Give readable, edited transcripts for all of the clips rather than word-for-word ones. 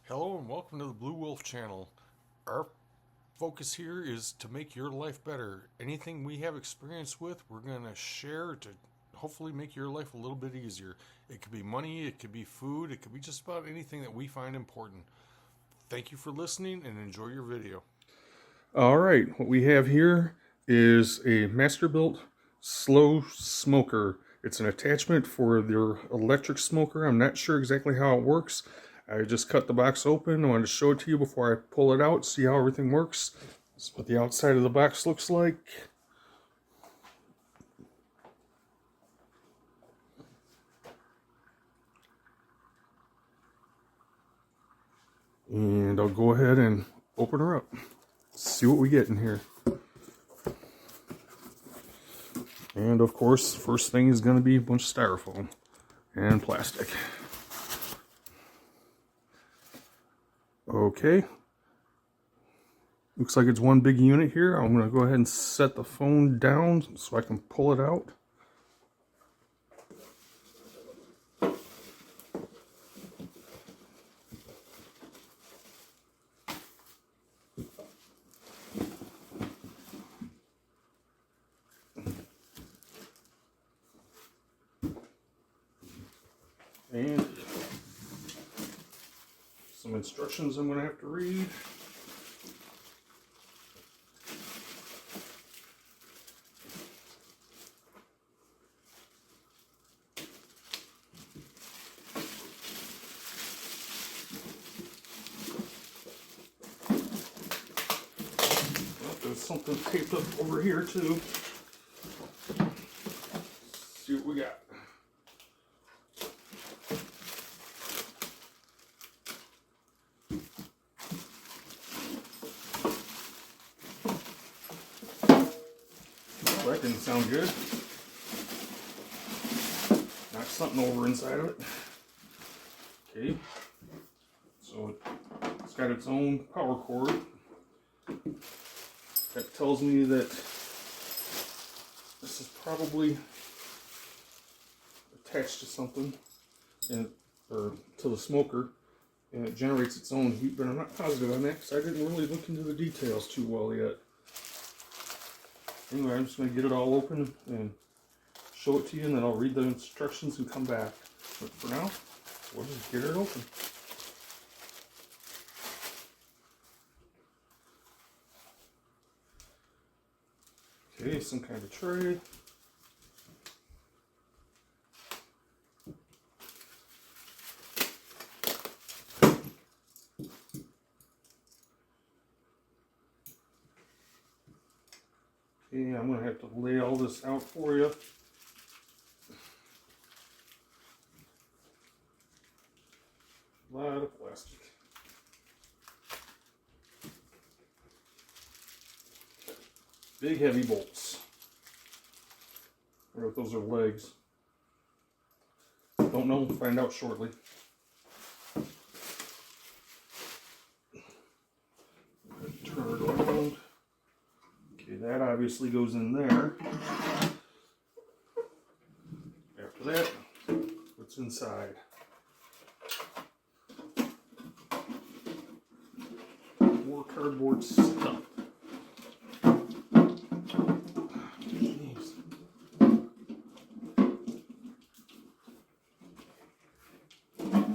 Hello and welcome to the Blue Wolf channel. Our focus here is to make your life better. Anything we have experience with, we're going to share to hopefully make your life a little bit easier. It could be money, it could be food, it could be just about anything that we find important. Thank you for listening and enjoy your video. All right, what we have here is a Masterbuilt slow smoker. It's an attachment for their electric smoker. I'm not sure exactly how it works. I just cut the box open. I wanted to show it to you before I pull it out, see how everything works. This is what the outside of the box looks like. And I'll go ahead and open her up. See what we get in here. And of course, first thing is going to be a bunch of styrofoam and plastic. Okay. Looks like it's one big unit here. I'm going to go ahead and set the phone down so I can pull it out. And some instructions I'm going to have to read. There's something taped up over here too. Let's see what we got. That didn't sound good. Knocked something over inside of it. Okay. So it's got its own power cord. That tells me that this is probably attached to something, or to the smoker, and it generates its own heat, but I'm not positive on that because I didn't really look into the details too well yet. Anyway, I'm just going to get it all open and show it to you, and then I'll read the instructions and come back. But for now, we'll just get it open. Okay, some kind of tray. Okay, I'm going to have to lay all this out for you. A lot of plastic. Big heavy bolts. I wonder if those are legs. Don't know, find out shortly. Turn it around. Okay, that obviously goes in there. After that, what's inside? More cardboard stuff. Jeez.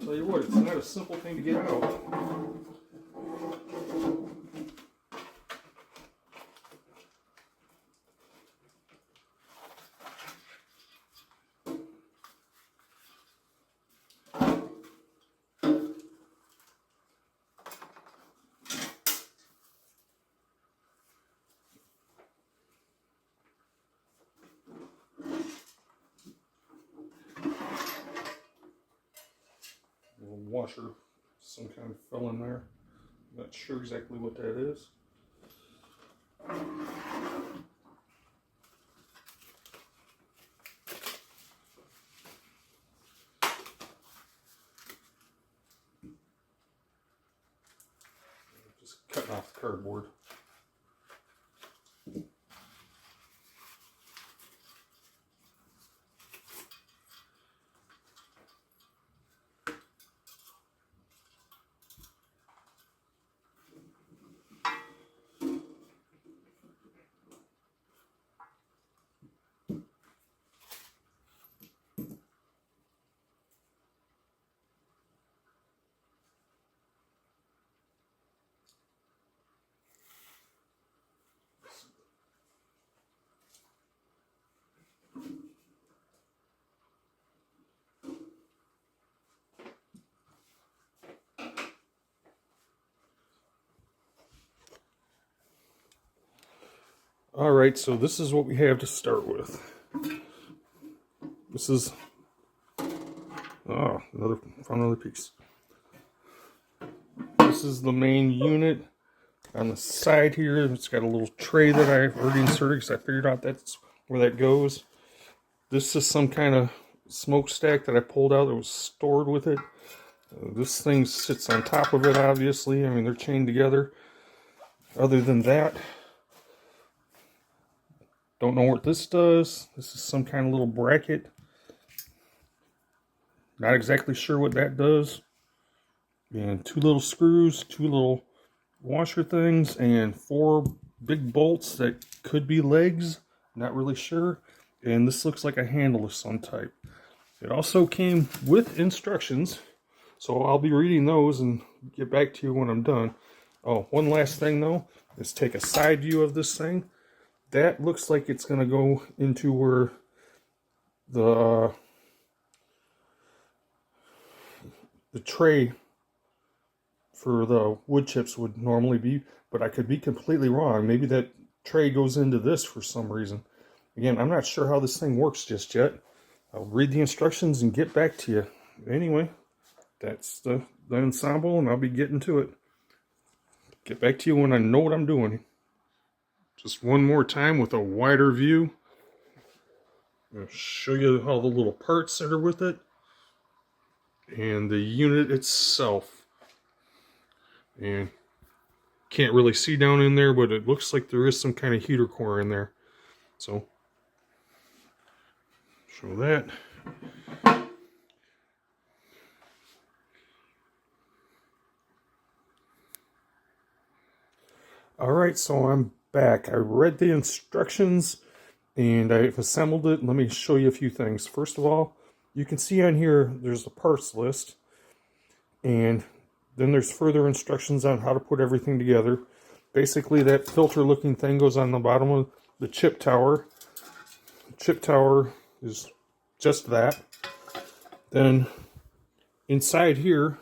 Tell you what, it's not a simple thing to get out. Washer, some kind of fell in there. I'm not sure exactly what that is. Just cutting off the cardboard. All right, so this is what we have to start with. This is found another piece. This is the main unit. On the side here, it's got a little tray that I've already inserted because I figured out that's where that goes. This is some kind of smokestack that I pulled out that was stored with it. This thing sits on top of it, obviously. I mean, they're chained together. Other than that, don't know what this does. This is some kind of little bracket. Not exactly sure what that does. And 2 little screws, 2 little washer things, and 4 big bolts that could be legs. Not really sure. And this looks like a handle of some type. It also came with instructions, so I'll be reading those and get back to you when I'm done. Oh, one last thing though, is take a side view of this thing. That looks like it's going to go into where the tray for the wood chips would normally be, but I could be completely wrong. Maybe that tray goes into this for some reason. Again, I'm not sure how this thing works just yet. I'll read the instructions and get back to you. Anyway, that's the ensemble, and I'll be getting to it. Get back to you when I know what I'm doing. Just one more time with a wider view. I'll show you all the little parts that are with it. And the unit itself. And can't really see down in there, but it looks like there is some kind of heater core in there. So, show that. Alright, so I'm back. I read the instructions and I've assembled it. Let me show you a few things. First of all, you can see on here there's a parts list, and then there's further instructions on how to put everything together. Basically, that filter looking thing goes on the bottom of the chip tower. The chip tower is just that. Then inside here,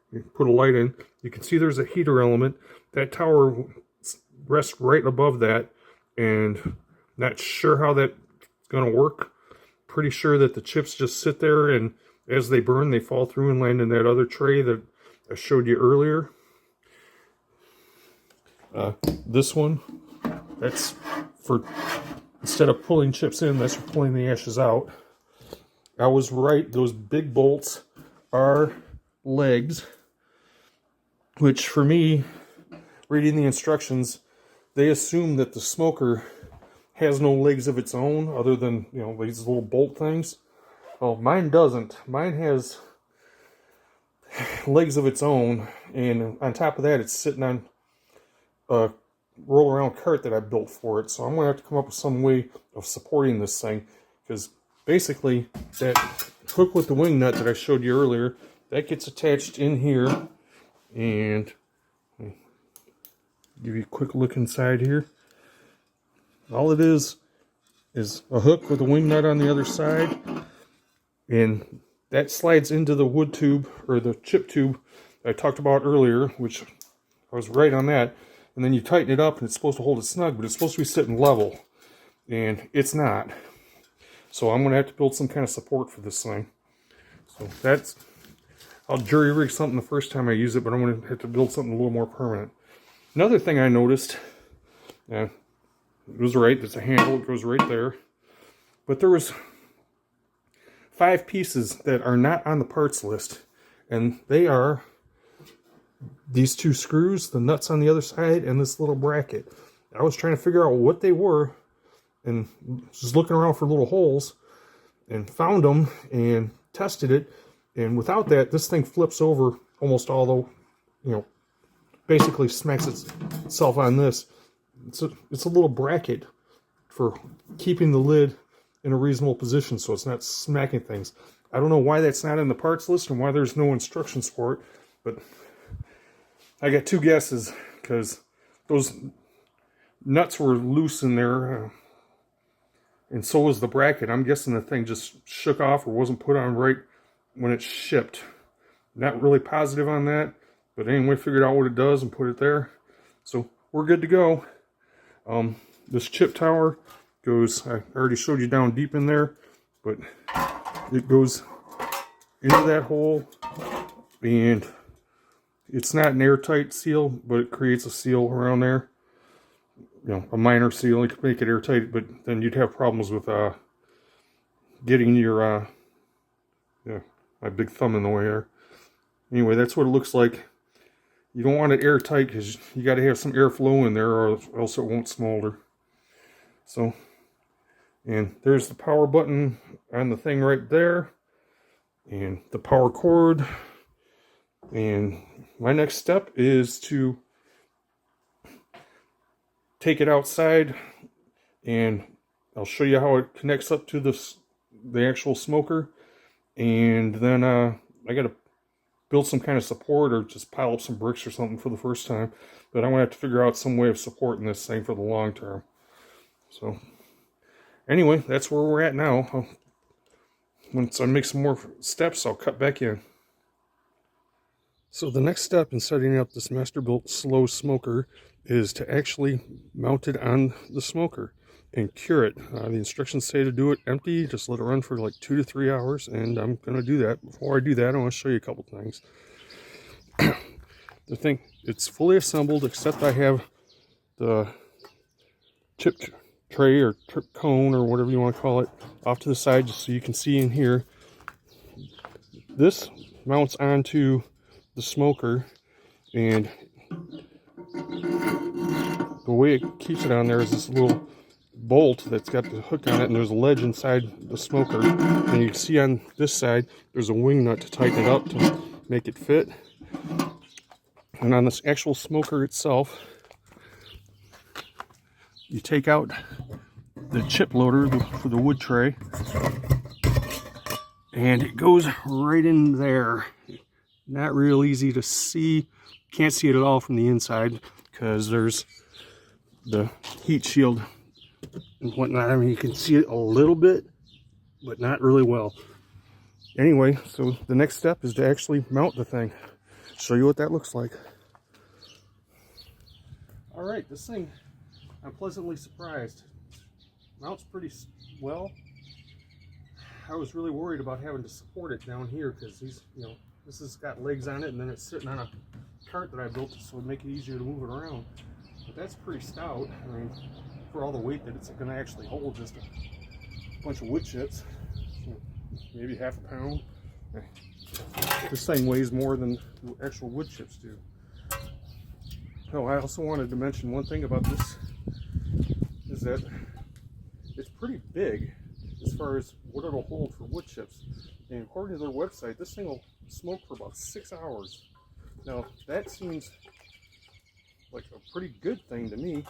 you put a light in, you can see there's a heater element. That tower rests right above that, and not sure how that's going to work. Pretty sure that the chips just sit there, and as they burn, they fall through and land in that other tray that I showed you earlier. This one, that's for, instead of pulling chips in, that's for pulling the ashes out. I was right, those big bolts are legs, which for me, reading the instructions, they assume that the smoker has no legs of its own other than, you know, these little bolt things. Well, mine doesn't. Mine has legs of its own, and on top of that, it's sitting on a roll around cart that I built for it. So I'm going to have to come up with some way of supporting this thing, because basically that hook with the wing nut that I showed you earlier, that gets attached in here, and give you a quick look inside here. All it is a hook with a wing nut on the other side, and that slides into the wood tube, or the chip tube I talked about earlier, which I was right on that. And then you tighten it up, and it's supposed to hold it snug, but it's supposed to be sitting level, and it's not. So I'm going to have to build some kind of support for this thing. So that's, I'll jury rig something the first time I use it, but I'm going to have to build something a little more permanent. Another thing I noticed, it was right, there's a handle, it goes right there. But there was 5 pieces that are not on the parts list, and they are these 2 screws, the nuts on the other side, and this little bracket. I was trying to figure out what they were, and just looking around for little holes, and found them, and tested it, and without that, this thing flips over almost all the, you know, basically smacks itself on this. It's a little bracket for keeping the lid in a reasonable position so it's not smacking things. I don't know why that's not in the parts list and why there's no instructions for it, but I got 2 guesses, because those nuts were loose in there, and so was the bracket. I'm guessing the thing just shook off or wasn't put on right when it shipped. Not really positive on that, but anyway, figured out what it does and put it there. So we're good to go. this chip tower goes, I already showed you down deep in there, but it goes into that hole, and it's not an airtight seal, but it creates a seal around there. You know, a minor seal. You could make it airtight, but then you'd have problems with getting your yeah, my big thumb in the way there. Anyway, that's what it looks like. You don't want it airtight because you got to have some airflow in there, or else it won't smolder. So, and there's the power button on the thing right there, and the power cord. And my next step is to take it outside, and I'll show you how it connects up to the actual smoker. And then I got to build some kind of support, or just pile up some bricks or something for the first time. But I'm going to have to figure out some way of supporting this thing for the long term. So anyway, that's where we're at now. Once I make some more steps, I'll cut back in. So the next step in setting up this Masterbuilt slow smoker is to actually mount it on the smoker and cure it. The instructions say to do it empty, just let it run for like 2 to 3 hours, and I'm going to do that. Before I do that, I want to show you a couple things. The thing, it's fully assembled, except I have the chip tray or trip cone or whatever you want to call it off to the side, just so you can see in here. This mounts onto the smoker, and the way it keeps it on there is this little bolt that's got the hook on it, and there's a ledge inside the smoker, and you can see on this side there's a wing nut to tighten it up to make it fit. And on this actual smoker itself, you take out the chip loader for the wood tray, and it goes right in there. Not real easy to see. Can't see it at all from the inside because there's the heat shield and whatnot. I mean, you can see it a little bit, but not really well. Anyway, so the next step is to actually mount the thing. Show you what that looks like. All right, this thing, I'm pleasantly surprised. Mounts pretty well. I was really worried about having to support it down here because these, you know, this has got legs on it, and then it's sitting on a cart that I built so it would make it easier to move it around. But that's pretty stout. I mean, for all the weight that it's going to actually hold, just a bunch of wood chips, maybe half a pound. This thing weighs more than the actual wood chips do. Oh, I also wanted to mention one thing about this, is that it's pretty big as far as what it'll hold for wood chips. And according to their website, this thing will smoke for about 6 hours. Now, that seems like a pretty good thing to me,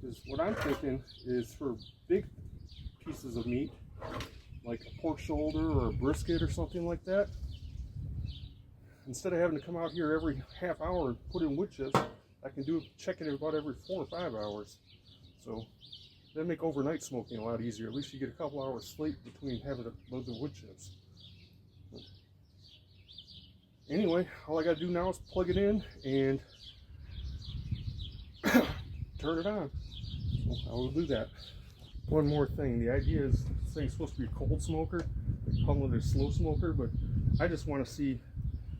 because what I'm thinking is for big pieces of meat, like a pork shoulder or a brisket or something like that, instead of having to come out here every half hour and put in wood chips, I can check it about every 4 or 5 hours. So that'd make overnight smoking a lot easier. At least you get a couple hours sleep between having to load the wood chips. Anyway, all I gotta do now is plug it in and turn it on. So I will do that. One more thing, the idea is this thing's supposed to be a cold smoker. They call it a slow smoker, but I just want to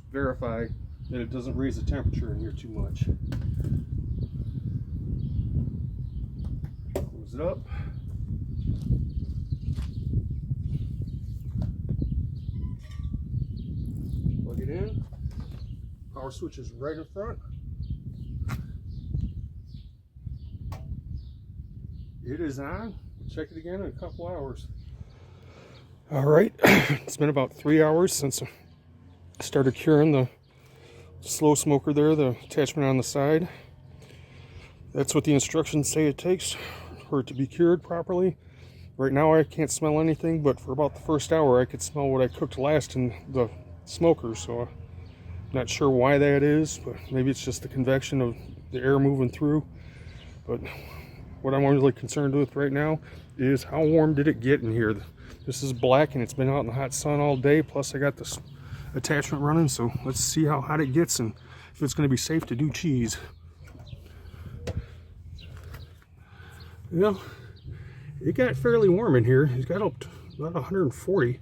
verify that it doesn't raise the temperature in here too much. Close it up. Plug it in. Power switch is right in front. It is on. Check it again in a couple hours. All right, it's been about 3 hours since I started curing the slow smoker there, the attachment on the side. That's what the instructions say it takes for it to be cured properly. Right now I can't smell anything, but for about the first hour I could smell what I cooked last in the smoker, so I'm not sure why that is, but maybe it's just the convection of the air moving through. But what I'm really concerned with right now is how warm did it get in here. This is black and it's been out in the hot sun all day, plus I got this attachment running, so let's see how hot it gets and if it's going to be safe to do cheese. Well, it got fairly warm in here. It got up to about 140.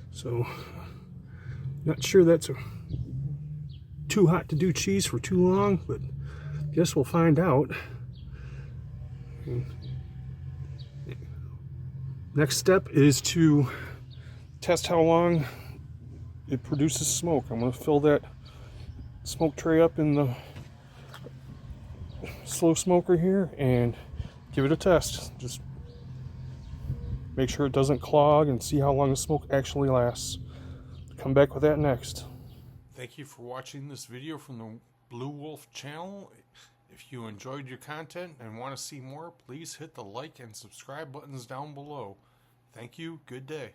So, not sure that's too hot to do cheese for too long, but guess we'll find out. Next step is to test how long it produces smoke. I'm going to fill that smoke tray up in the slow smoker here and give it a test. Just make sure it doesn't clog and see how long the smoke actually lasts. Come back with that next. Thank you for watching this video from the Blue Wolf channel. If you enjoyed your content and want to see more, please hit the like and subscribe buttons down below. Thank you. Good day.